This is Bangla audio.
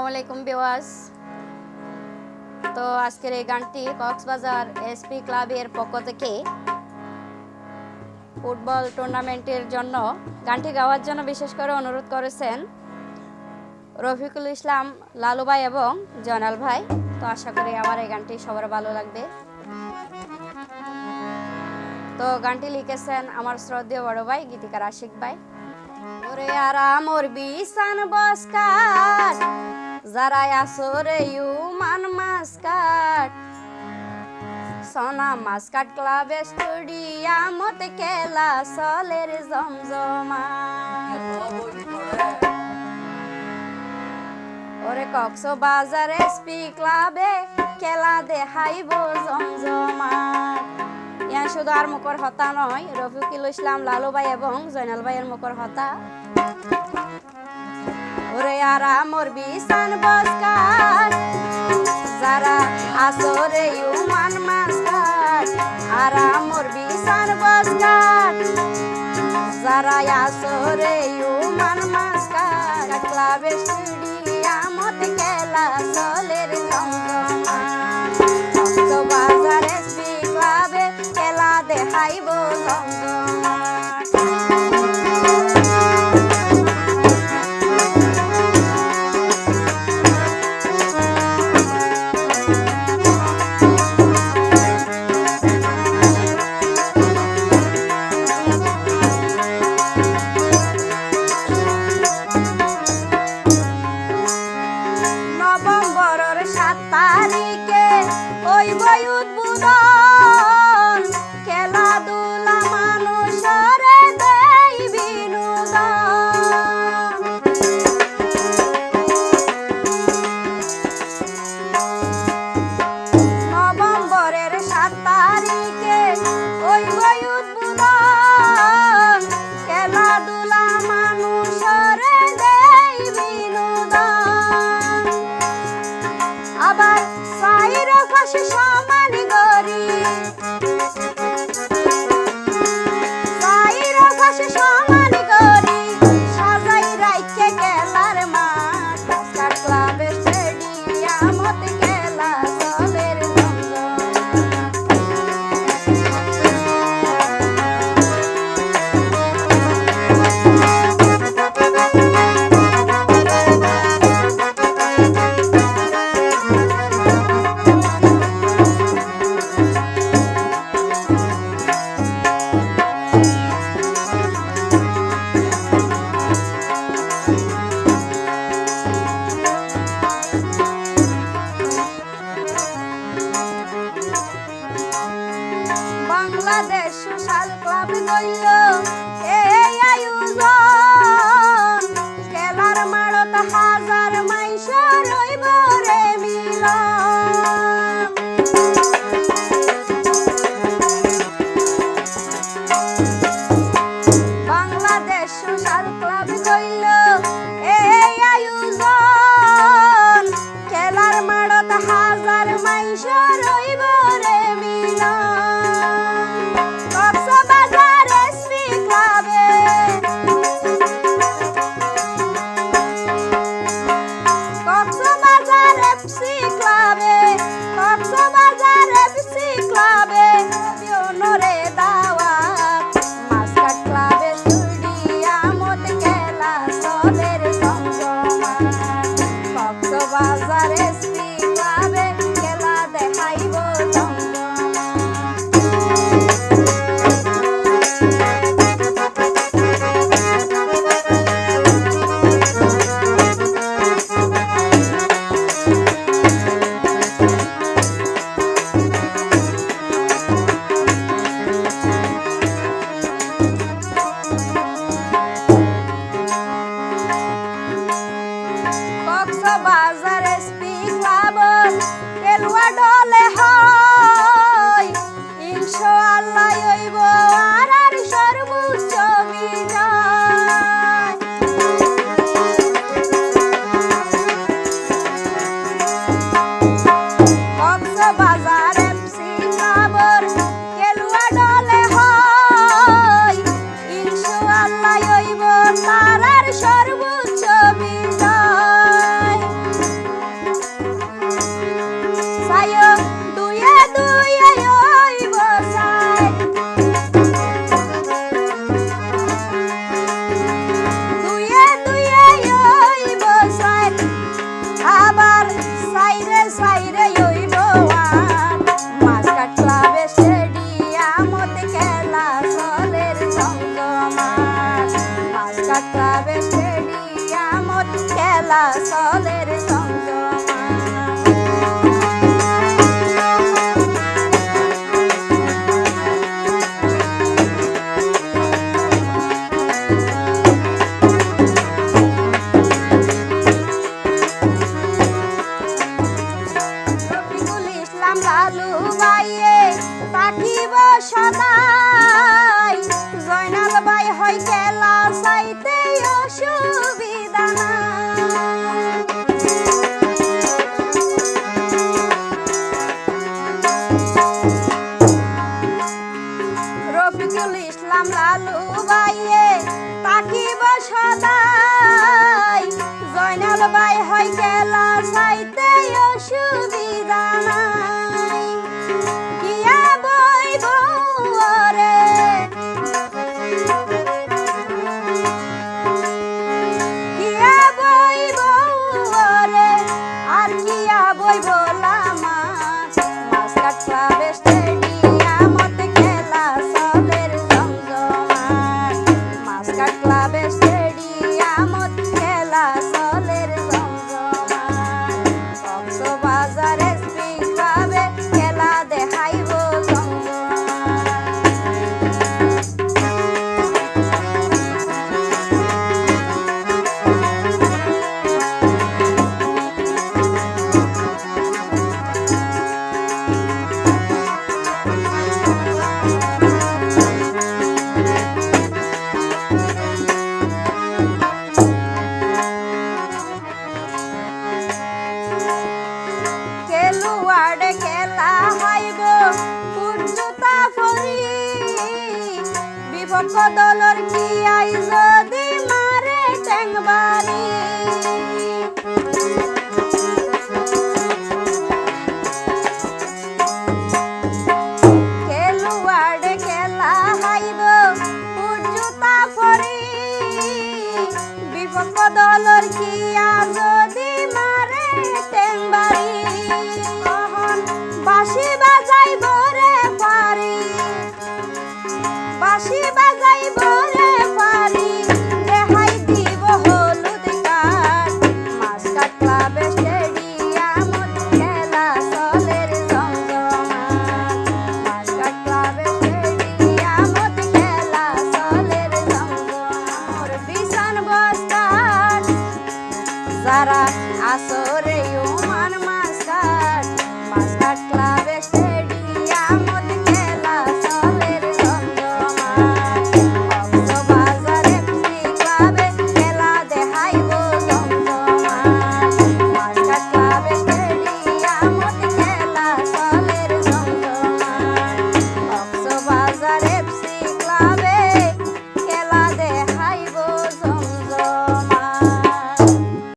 আসসালামু আলাইকুম ভিউয়ার্স। তো আজকের এই গানটি কক্সবাজার এসপি ক্লাবের পক্ষ থেকে ফুটবল টুর্নামেন্টের জন্য গানটি গাওয়ার জন্য বিশেষ করে অনুরোধ করেছেন রফিকুল ইসলাম লালু ভাই এবং জয়নাল ভাই। তো আশা করি আমার এই গানটি সবার ভালো লাগবে। তো গানটি লিখেছেন আমার শ্রদ্ধেয় বড় ভাই গীতিকার আশিক ভাই। ওরে আর আমর বিসান বসকাট যারা আসরে ইউমান মাসকাট সোনা মাসকাট ক্লাবে স্টুডিয়ামত খেলা সলের জমজমা। ওরে কক্সবাজার এসপি ক্লাবে খেলা দেখাইব জমজমাট। ইয়া শুধু আর মুখর হতা নয়, রফিকুল ইসলাম লালু ভাই এবং জয়নাল ভাইয়ের মুখর হতা। ওরে আর আমর বিসান বসকাট যারা আসরে ইউমান মাসকাট আর আমর বিসান বসকাট যারা আসরে ইউমান মাসকাট ক্লাবে স্টেডিয়ামত খেলা চলের জমজমা। কক্সবাজার এসপি ক্লাবে খেলা দেখাইব জমজমা। নভেম্বরের 7 তারিখে ওই বই উদ্বোধন খেলাধুলা মানুষরে দেই বিনোদন। নভেম্বরের 7 তারিখে ওই বই উদ্বোধন খেলাধুলা মানুষরে দেই বিনোদন। আবার সাইর ফাঁসি সমান গরি সাইর ফাঁসি সমান গরি সাজাই রাইখে খেলার মাঠ মাসকাট ক্লাবে স্টেডিয়ামত খেলা চলের বাংলাদেশ সোশ্যাল ক্লাব গইল এই আয়োজন খেলার মাঠত হাজার মাইশ রইব রে মিলন। বাংলাদেশ সোশ্যাল ক্লাব গইল এই আয়োজন খেলার মাঠত হাজার মাইশ রইব রে মিলন। কক্সবাজার এসপি ক্লাবে কক্সবাজার এফসি ক্লাবে কক্সবাজার এফসি ক্লাবে বিয়নরে দাওয়াত মাসকাট ক্লাবে স্টেডিয়ামত খেলা চলের জমজমা। কক্সবাজার এসপি ক্লাবে খেলা দেখাইব জমজমা। কক্সবাজার এসপি ক্লাবর খেলুয়া দলে হয় ইনশাআল্লাহ হইব আর সর্বোচ্চ বিজয়। কক্সবাজার এফসি ক্লাবর খেলুয়া দলে হয় ইনশাআল্লাহ হইব তার সর্বোচ্চ বিজয়। চলের জমজমা। রফিকুল ইসলাম লালু বাইয়ে থাকিব সদাই, জয়নাল বাই হয় কেলা চাইতে অসুবিধা নাই। রফিকুল ইসলাম লালু বাইয়ে থাকিব সদাই, জয়নাল বাই হয় কেলা চাইতে অসুবিধা নাই। কিয়া বইব রে কিয়া বইব রে আর কিয়া বইব লামা, মাস্কাট ক্লাবে স্টেডিয়ামত খেলা চলের জমজমাট, মাস্কাট ক্লাবে স্টেডিয়ামত খেলা চলের জমজমাট। কক্সবাজার এসপি ক্লাবে খেলা দেখাইব জমজমাট। খেলুয়াড়ে খেলা হাইব ফুটজুতা ফরি, বিপক্ষ দলর কি আই যদি মারে টেংবারি। খেলুয়াড়ে খেলা হাইব ফুটজুতা ফরি, বিপক্ষ দলর কি যদি মারে টেংবারি। বাঁশি বাজাইব রে পারি, বাঁশি বাজাইব রে পারি, দেখাই দিব হলুদ কাঠ, মাস্কাট ক্লাবে স্টেডিয়ামত খেলা চলের জমজমাট, মাস্কাট ক্লাবে স্টেডিয়ামত খেলা চলের জমজমাট। বিছান বস্তার যারা আসরে